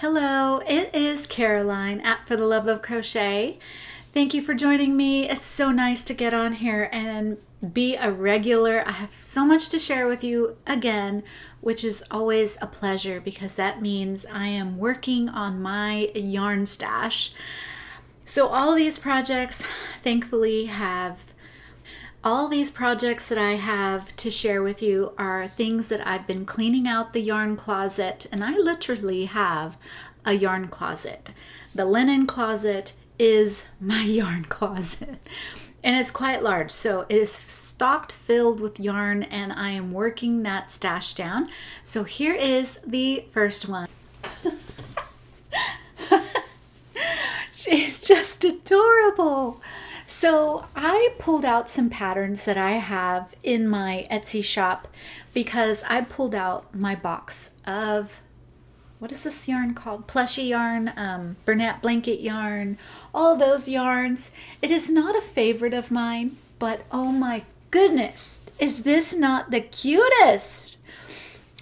Hello, it is Caroline at For the Love of Crochet. Thank you for joining me. It's so nice to get on here and be a regular. I have so much to share with you again, which is always a pleasure because that means I am working on my yarn stash. So all these projects, thankfully, all these projects that I have to share with you are things that I've been cleaning out the yarn closet, and I literally have a yarn closet. The linen closet is my yarn closet, and it's quite large, so it is stocked filled with yarn, and I am working that stash down. So here is the first one. She's just adorable. So I pulled out some patterns that I have in my Etsy shop because I pulled out my box of, what is this yarn called? Plushy yarn, Bernat blanket yarn, all those yarns. It is not a favorite of mine, but oh my goodness, is this not the cutest?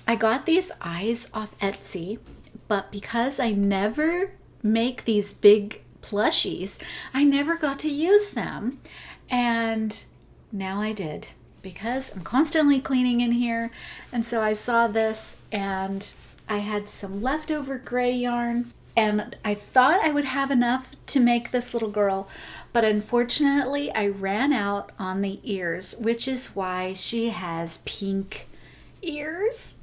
I got these eyes off Etsy, but because I never make these big plushies, I never got to use them, and now I did because I'm constantly cleaning in here. And so I saw this and I had some leftover gray yarn, and I thought I would have enough to make this little girl, but unfortunately I ran out on the ears, which is why she has pink ears.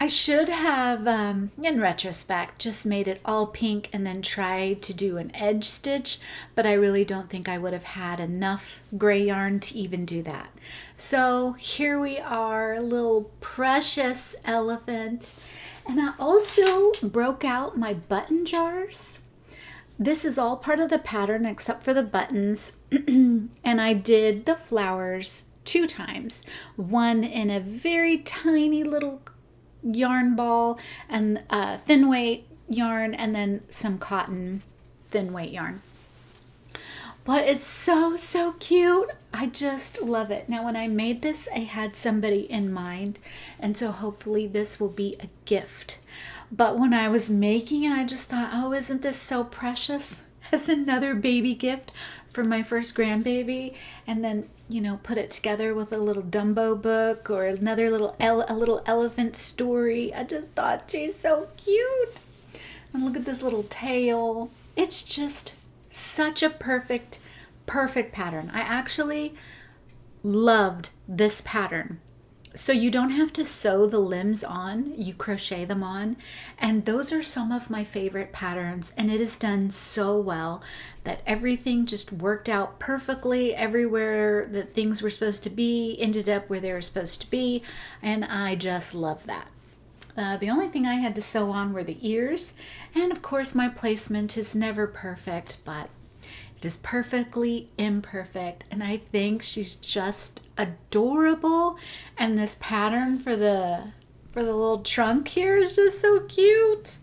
I should have, in retrospect, just made it all pink and then tried to do an edge stitch, but I really don't think I would have had enough gray yarn to even do that. So here we are, little precious elephant. And I also broke out my button jars. This is all part of the pattern except for the buttons. And I did the flowers 2 times. One in a very tiny little yarn ball and thin weight yarn, and then some cotton thin weight yarn. But it's so cute. I just love it. Now when I made this, I had somebody in mind, and so hopefully this will be a gift. But when I was making it, I just thought, oh, isn't this so precious as another baby gift for my first grandbaby? And then, you know, put it together with a little Dumbo book or another little a little elephant story. I just thought she's so cute. And look at this little tail. It's just such a perfect pattern. I actually loved this pattern. So you don't have to sew the limbs on, you crochet them on. And those are some of my favorite patterns, and it is done so well that everything just worked out perfectly. Everywhere that things were supposed to be ended up where they were supposed to be, and I just love that. The only thing I had to sew on were the ears, and of course my placement is never perfect, but it is perfectly imperfect, and I think she's just adorable. And this pattern for the little trunk here is just so cute.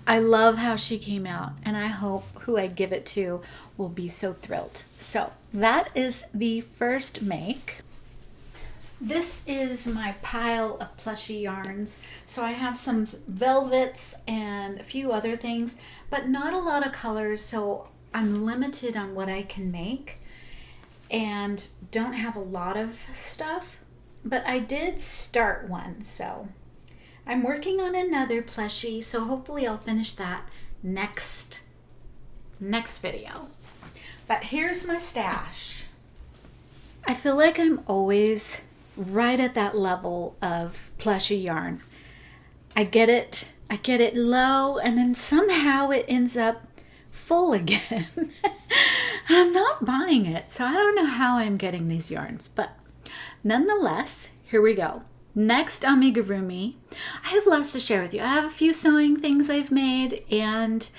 I love how she came out, and I hope who I give it to will be so thrilled. So that is the first make. This is my pile of plushy yarns. So I have some velvets and a few other things, but not a lot of colors, so I'm limited on what I can make and don't have a lot of stuff, but I did start one. So I'm working on another plushie, so hopefully I'll finish that next video. But here's my stash. I feel like I'm always right at that level of plushy yarn. I get it low, and then somehow it ends up full again. I'm not buying it, so I don't know how I'm getting these yarns, but nonetheless, here we go. Next amigurumi, I have lots to share with you. I have a few sewing things I've made and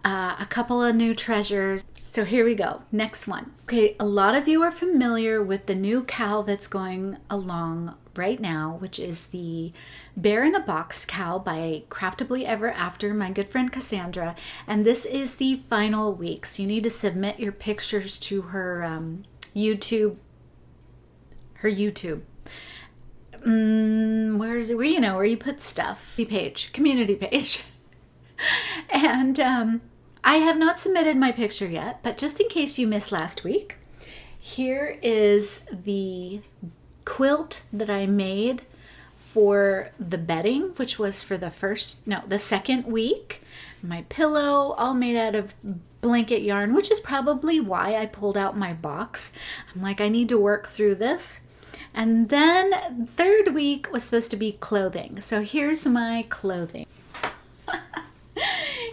a couple of new treasures. So here we go. Next one. Okay, a lot of you are familiar with the new cowl that's going along right now, which is the Bear in a Box cowl by Craftably Ever After, my good friend Cassandra. And this is the final week, so you need to submit your pictures to her YouTube. where is it? Where, you know, where you put stuff. Community page. And I have not submitted my picture yet, but just in case you missed last week, here is the quilt that I made for the bedding, which was for the second week. My pillow, all made out of blanket yarn, which is probably why I pulled out my box. I'm like, I need to work through this. And then third week was supposed to be clothing. So here's my clothing.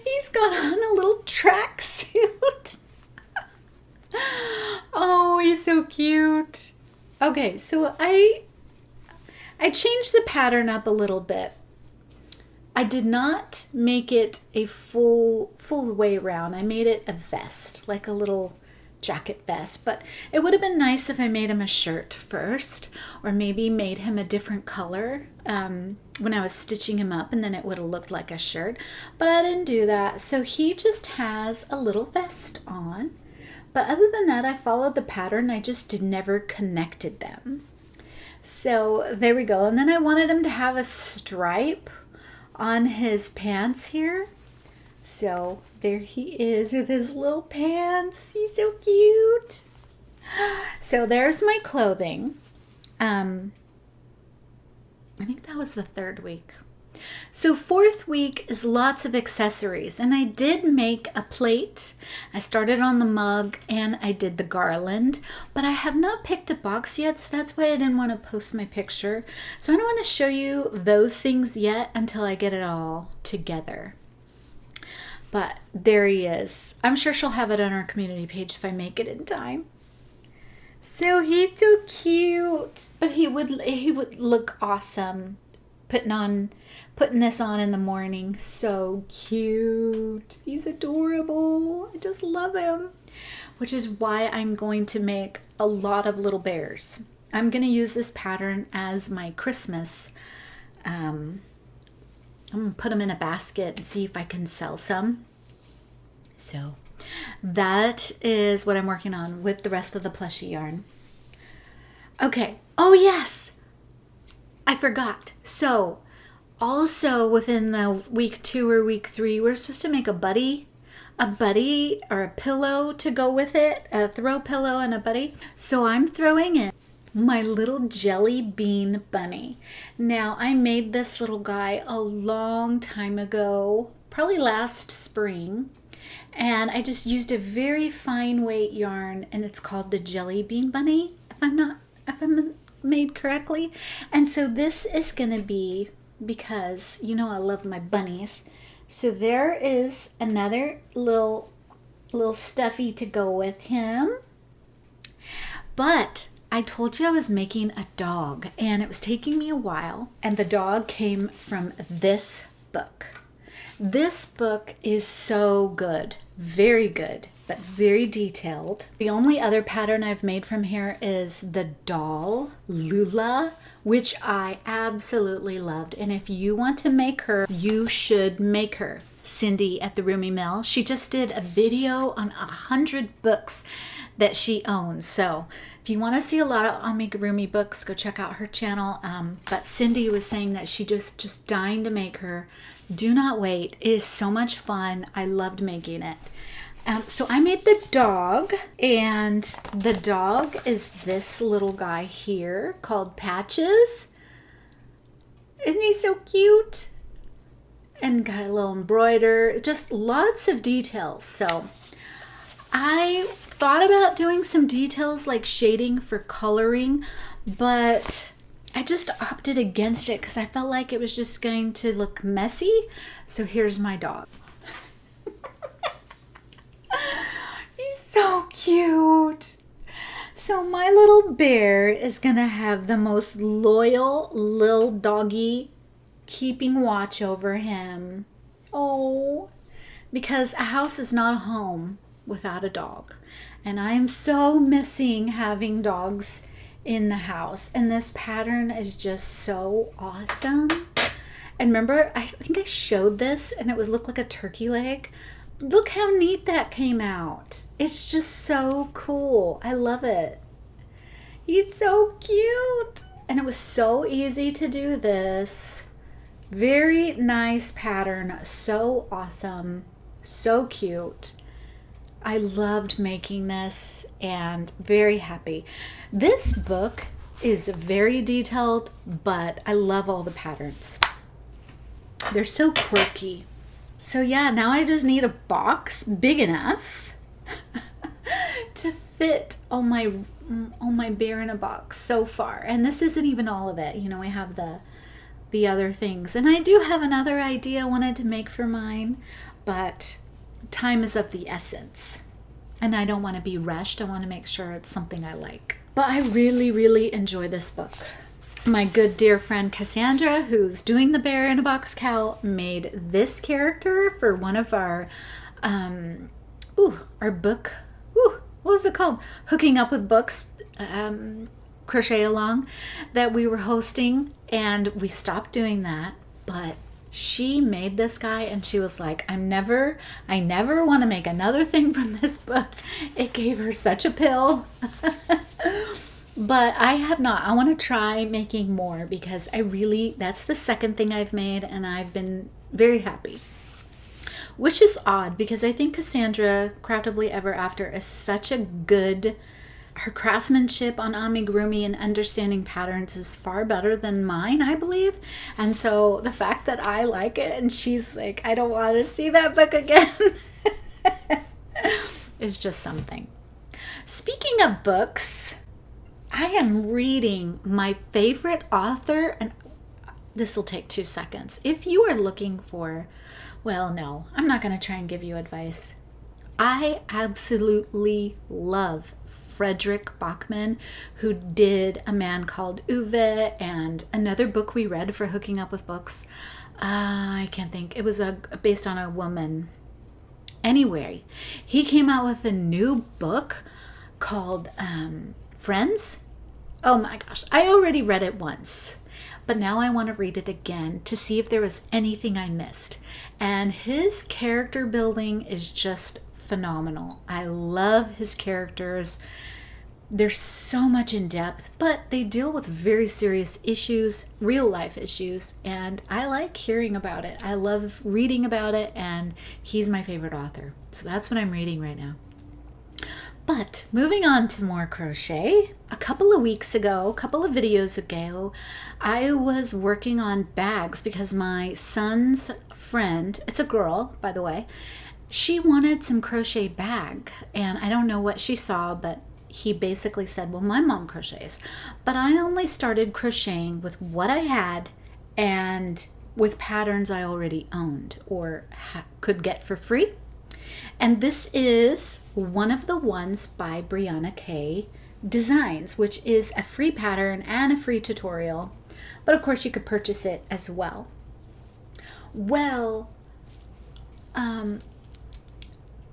He's got on a little tracksuit. Oh, he's so cute. Okay, so I changed the pattern up a little bit. I did not make it a full way around. I made it a vest, like a little jacket vest, but it would have been nice if I made him a shirt first, or maybe made him a different color when I was stitching him up, and then it would have looked like a shirt, but I didn't do that. So he just has a little vest on, but other than that, I followed the pattern. I just never connected them. So there we go. And then I wanted him to have a stripe on his pants here. So there he is with his little pants. He's so cute. So there's my clothing. I think that was the third week. So fourth week is lots of accessories, and I did make a plate. I started on the mug and I did the garland, but I have not picked a box yet, so that's why I didn't want to post my picture. So I don't want to show you those things yet until I get it all together. But there he is. I'm sure she'll have it on our community page if I make it in time. So he's so cute, but he would look awesome putting this on in the morning. So cute. He's adorable. I just love him. Which is why I'm going to make a lot of little bears. I'm going to use this pattern as my Christmas. I'm going to put them in a basket and see if I can sell some. So that is what I'm working on with the rest of the plushie yarn. Okay. Oh, yes. I forgot. So also within the week 2 or week 3, we're supposed to make a buddy or a pillow to go with it, a throw pillow and a buddy. So I'm throwing in my little jelly bean bunny. Now I made this little guy a long time ago, probably last spring, and I just used a very fine weight yarn, and it's called the Jelly Bean Bunny, if I'm made correctly. And so this is gonna be, because you know I love my bunnies, so there is another little stuffy to go with him. But I told you I was making a dog, and it was taking me a while, and the dog came from this book. This book is so good, very good, but very detailed. The only other pattern I've made from here is the doll, Lula, which I absolutely loved. And if you want to make her, you should make her. Cindy at the Roomy Mill, she just did a video on 100 books that she owns. So if you want to see a lot of amigurumi books, go check out her channel. But Cindy was saying that she just dying to make her. Do not wait. It is so much fun. I loved making it. So I made the dog, and the dog is this little guy here called Patches. Isn't he so cute? And got a little embroider, just lots of details. So I thought about doing some details like shading for coloring, but I just opted against it because I felt like it was just going to look messy. So here's my dog. He's so cute. So my little bear is gonna have the most loyal little doggy keeping watch over him. Oh, because a house is not a home without a dog. And I'm so missing having dogs in the house. And this pattern is just so awesome. And remember, I think I showed this and it looked like a turkey leg. Look how neat that came out. It's just so cool. I love it. He's so cute. And it was so easy to do this. Very nice pattern. So awesome. So cute. I loved making this and very happy. This book is very detailed, but I love all the patterns. They're so quirky. So yeah, now I just need a box big enough to fit all my bear in a box so far. And this isn't even all of it. You know, I have the other things. And I do have another idea I wanted to make for mine, but time is of the essence. And I don't want to be rushed. I want to make sure it's something I like. But I really, really enjoy this book. My good dear friend Cassandra, who's doing the Bear in a Box Cow, made this character for one of our book, what was it called? Hooking Up with Books, crochet along that we were hosting, and we stopped doing that, but she made this guy and she was like, I never want to make another thing from this book. It gave her such a pill. But I have not. I want to try making more because that's the second thing I've made and I've been very happy. Which is odd because I think Cassandra Craftably Ever After is such a good, her craftsmanship on amigurumi and understanding patterns is far better than mine, I believe. And so the fact that I like it and she's like, I don't want to see that book again is just something. Speaking of books, I am reading my favorite author, and this will take 2 seconds. If you are looking for, well, no, I'm not going to try and give you advice. I absolutely love Frederick Bachman, who did A Man Called Uwe and another book we read for Hooking Up with Books. I can't think. It was based on a woman. Anyway, he came out with a new book called Friends. Oh my gosh, I already read it once, but now I want to read it again to see if there was anything I missed. And his character building is just phenomenal. I love his characters. They're so much in depth, but they deal with very serious issues, real life issues, and I like hearing about it. I love reading about it, and he's my favorite author. So that's what I'm reading right now. But moving on to more crochet, a couple of videos ago, I was working on bags because my son's friend, it's a girl, by the way, she wanted some crochet bag, and I don't know what she saw, but he basically said, well, my mom crochets, but I only started crocheting with what I had and with patterns I already owned or could get for free. And this is one of the ones by Brianna K. Designs, which is a free pattern and a free tutorial. But of course you could purchase it as well. Well,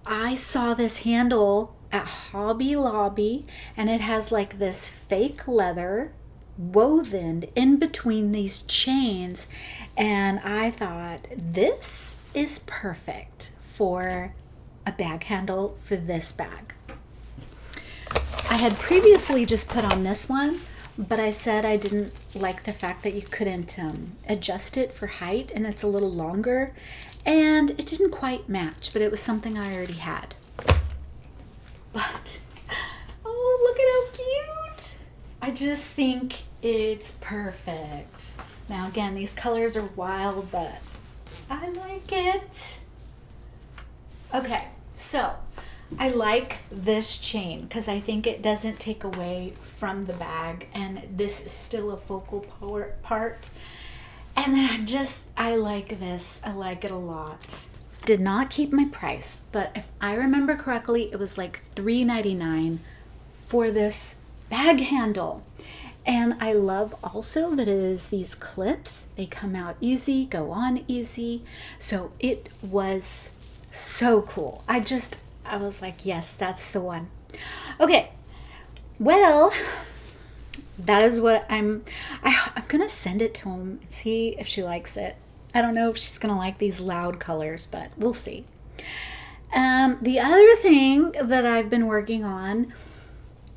I saw this handle at Hobby Lobby, and it has like this fake leather woven in between these chains. And I thought, this is perfect for a bag handle for this bag. I had previously just put on this one, but I said I didn't like the fact that you couldn't adjust it for height, and it's a little longer, and it didn't quite match, but it was something I already had. But, oh, look at how cute! I just think it's perfect. Now again, these colors are wild, but I like it. Okay, so I like this chain because I think it doesn't take away from the bag, and this is still a focal part. And then I like this. I like it a lot. Did not keep my price, but if I remember correctly, it was like $3.99 for this bag handle. And I love also that it is these clips. They come out easy, go on easy. So it was so cool. I was like, yes, that's the one. Okay, well, that is what I'm gonna send it to him and see if she likes it. I don't know if she's gonna like these loud colors, but we'll see. The other thing that I've been working on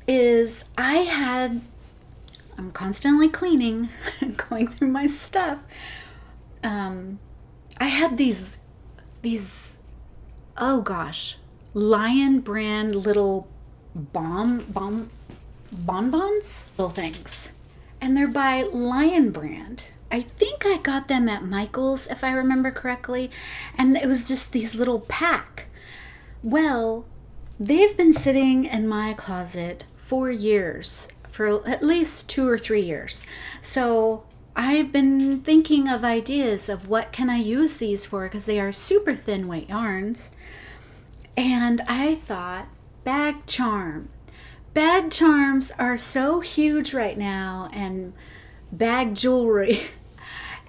is I had I'm constantly cleaning and going through my stuff. I had these, oh gosh, Lion brand little bonbons, little things. And they're by Lion brand. I think I got them at Michael's, if I remember correctly. And it was just these little pack. Well, they've been sitting in my closet for years, for at least 2 or 3 years. So I've been thinking of ideas of what can I use these for, because they are super thin weight yarns. And I thought, bag charm. Bag charms are so huge right now, and bag jewelry.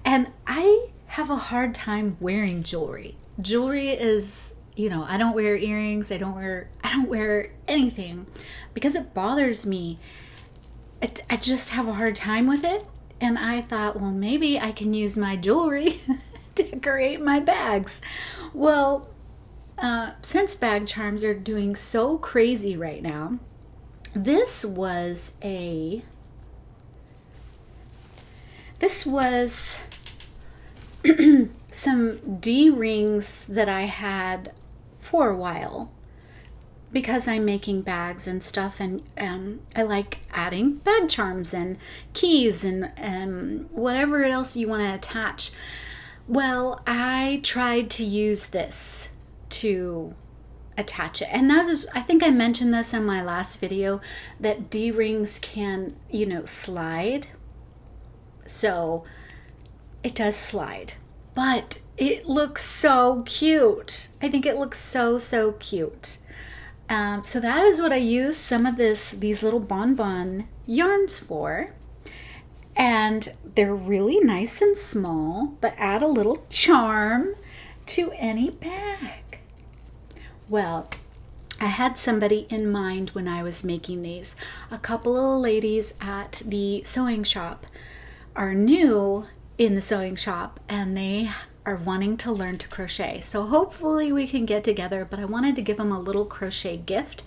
And I have a hard time wearing jewelry. Jewelry is, I don't wear earrings. I don't wear anything because it bothers me. I just have a hard time with it. And I thought, well, maybe I can use my jewelry to decorate my bags. Well, since bag charms are doing so crazy right now, this was some D-rings that I had for a while because I'm making bags and stuff, and I like adding bag charms and keys and whatever else you want to attach. Well, I tried to use this to attach it, and that is, I think I mentioned this in my last video, that D-rings can, slide. So it does slide, but it looks so cute. I think it looks so cute. So that is what I use some of these little bonbon yarns for. And they're really nice and small, but add a little charm to any bag. Well, I had somebody in mind when I was making these. A couple of ladies at the sewing shop are new in the sewing shop, and they are wanting to learn to crochet. So hopefully we can get together, but I wanted to give them a little crochet gift.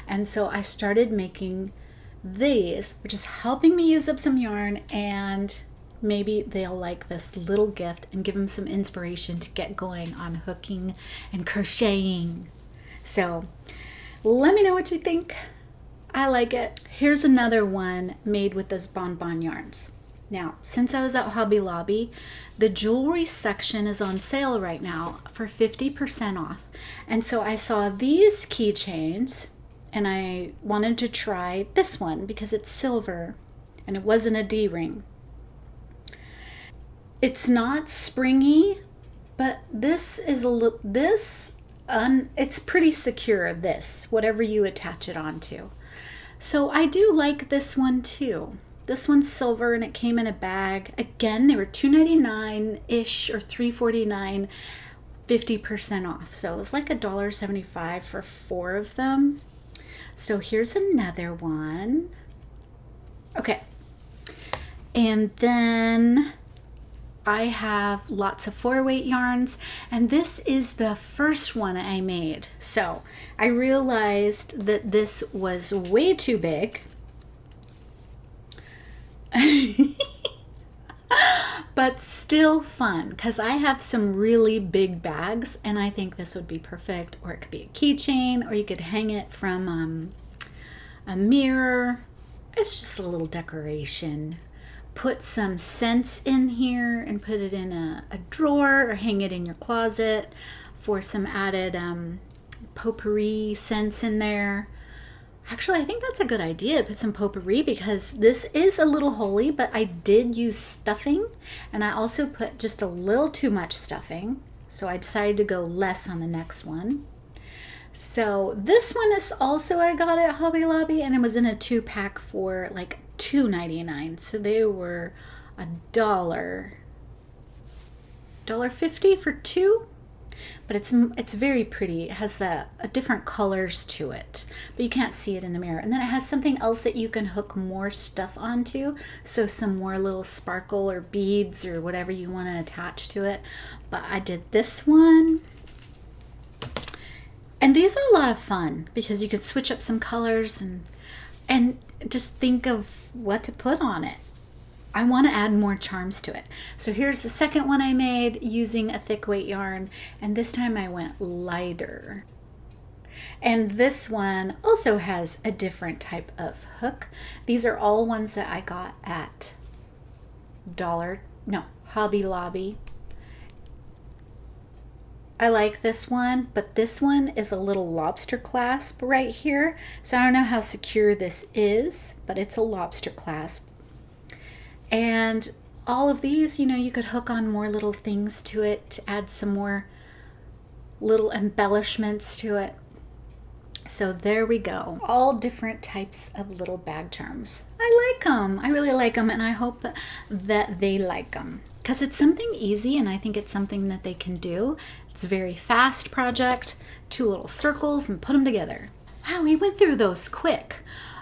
And so I started making these, which is helping me use up some yarn, and maybe they'll like this little gift and give them some inspiration to get going on hooking and crocheting. So let me know what you think. I like it. Here's another one made with those bonbon yarns. Now, since I was at Hobby Lobby, the jewelry section is on sale right now for 50% off. And so I saw these keychains, and I wanted to try this one because it's silver and it wasn't a D-ring. It's not springy, but this is it's pretty secure, this, whatever you attach it onto. So I do like this one too. This one's silver and it came in a bag. Again, they were $2.99-ish or $3.49, 50% off. So it was like $1.75 for 4 of them. So here's another one. Okay. And then I have lots of 4-weight yarns, and this is the first one I made. So I realized that this was way too big. But still fun, because I have some really big bags, and I think this would be perfect. Or it could be a keychain, or you could hang it from a mirror. It's just a little decoration. Put some scents in here and put it in a drawer, or hang it in your closet for some added potpourri scents in there. Actually, I think that's a good idea to put some potpourri, because this is a little holy, but I did use stuffing, and I also put just a little too much stuffing, so I decided to go less on the next one. So this one is also, I got at Hobby Lobby, and it was in a 2-pack for like $2.99, so they were $1.50 for 2. But it's very pretty. It has different colors to it, but you can't see it in the mirror. And then it has something else that you can hook more stuff onto, so some more little sparkle or beads or whatever you want to attach to it. But I did this one, and these are a lot of fun because you could switch up some colors, and and just think of what to put on it. I want to add more charms to it. So here's the second one I made using a thick weight yarn, and this time I went lighter. And this one also has a different type of hook. These are all ones that I got at Hobby Lobby. I like this one, but this one is a little lobster clasp right here. So I don't know how secure this is, but it's a lobster clasp. And all of these, you know, you could hook on more little things to it to add some more little embellishments to it. So there we go. All different types of little bag charms. I like them. I really like them, and I hope that they like them because it's something easy, and I think it's something that they can do. It's a very fast project. 2 little circles and put them together. Wow, we went through those quick.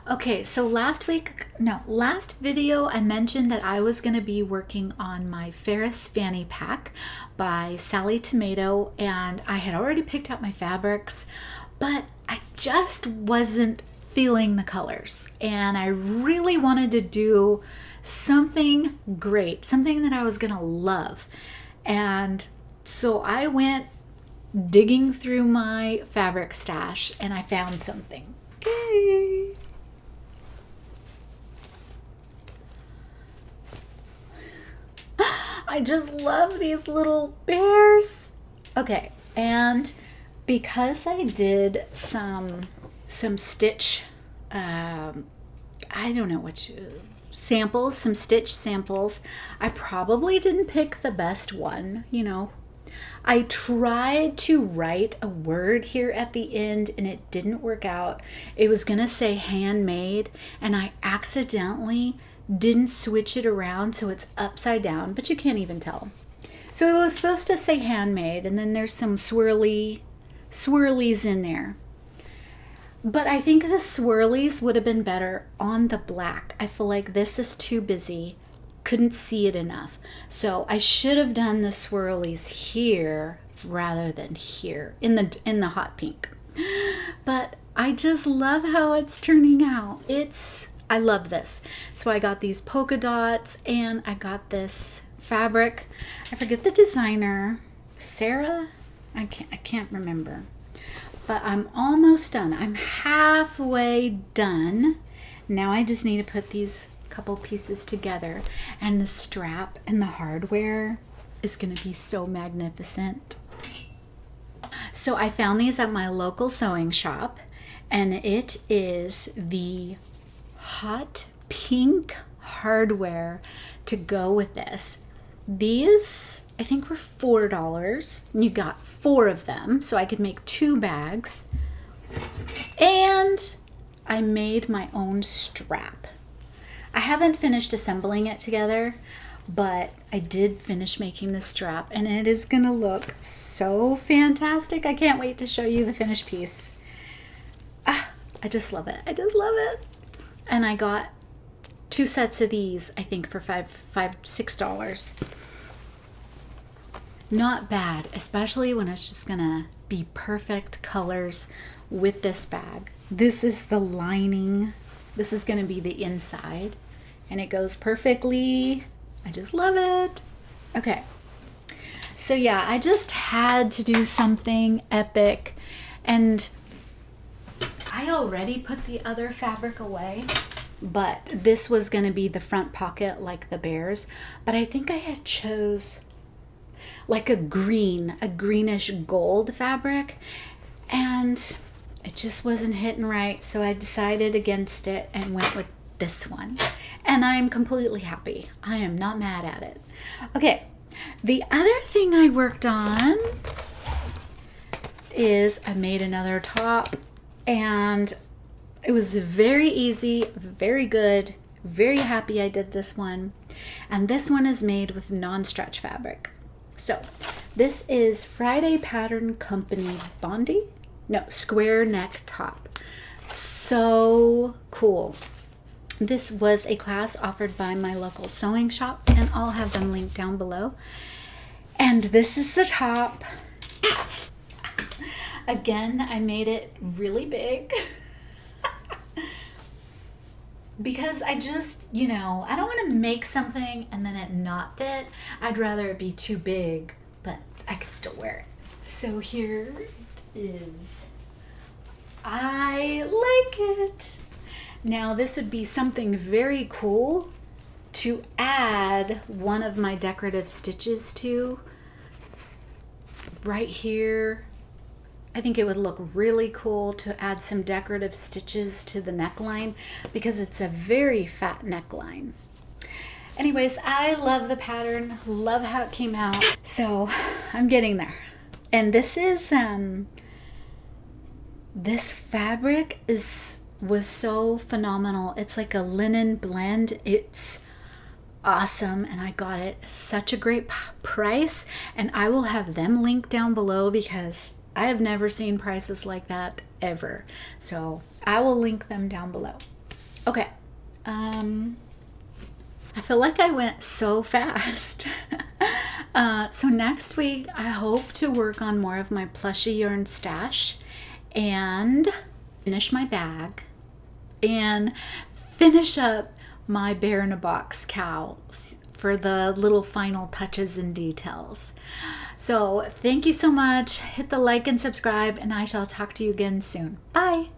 Okay, so last video I mentioned that I was going to be working on my Ferris Fanny Pack by Sally Tomato, and I had already picked out my fabrics, but I just wasn't feeling the colors, and I really wanted to do something great, something that I was going to love. And so I went digging through my fabric stash and I found something. Yay! I just love these little bears. Okay, and because I did some stitch, I don't know which samples, some stitch samples, I probably didn't pick the best one, you know. I tried to write a word here at the end and it didn't work out. It was gonna say handmade, and I accidentally didn't switch it around so it's upside down, but you can't even tell. So it was supposed to say handmade, and then there's some swirlies in there. But I think the swirlies would have been better on the black. I feel like this is too busy. Couldn't see it enough. So I should have done the swirlies here rather than here in the hot pink. But I just love how it's turning out. I love this. So I got these polka dots and I got this fabric. I forget the designer. Sarah? I can't remember. But I'm almost done. I'm halfway done. Now I just need to put these couple pieces together, and the strap and the hardware is going to be so magnificent. So I found these at my local sewing shop, and it is the hot pink hardware to go with this. These I think were $4. You got 4 of them, so I could make 2 bags. And I made my own strap. I haven't finished assembling it together, but I did finish making the strap, and it is gonna look so fantastic. I can't wait to show you the finished piece. I just love it. I just love it. And I got 2 sets of these, I think, for $6. Not bad, especially when it's just gonna be perfect colors with this bag. This is the lining. This is gonna be the inside, and it goes perfectly. I just love it. Okay, so yeah, I just had to do something epic, and I already put the other fabric away, but this was gonna be the front pocket like the bears, but I think I had chose like a greenish gold fabric, and it just wasn't hitting right, so I decided against it and went with this one, and I'm completely happy. I am not mad at it. Okay, the other thing I worked on is I made another top, and it was very easy, very good, very happy I did this one. And this one is made with non-stretch fabric. So this is Friday Pattern Company Bondi? No, square neck top. So cool. This was a class offered by my local sewing shop, and I'll have them linked down below. And this is the top. Again, I made it really big. because I just, I don't want to make something and then it not fit. I'd rather it be too big, but I can still wear it. So here it is. I like it. Now this would be something very cool to add one of my decorative stitches to. Right here, I think it would look really cool to add some decorative stitches to the neckline because it's a very fat neckline. Anyways, I love the pattern, love how it came out. So I'm getting there. And this is, this fabric was so phenomenal. It's like a linen blend. It's awesome, and I got it such a great price, and I will have them linked down below because I have never seen prices like that ever. So I will link them down below. Okay. I feel like I went so fast. So next week I hope to work on more of my plushy yarn stash and finish my bag and finish up my bear in a box cows for the little final touches and details. So thank you so much. Hit the like and subscribe, and I shall talk to you again soon. Bye.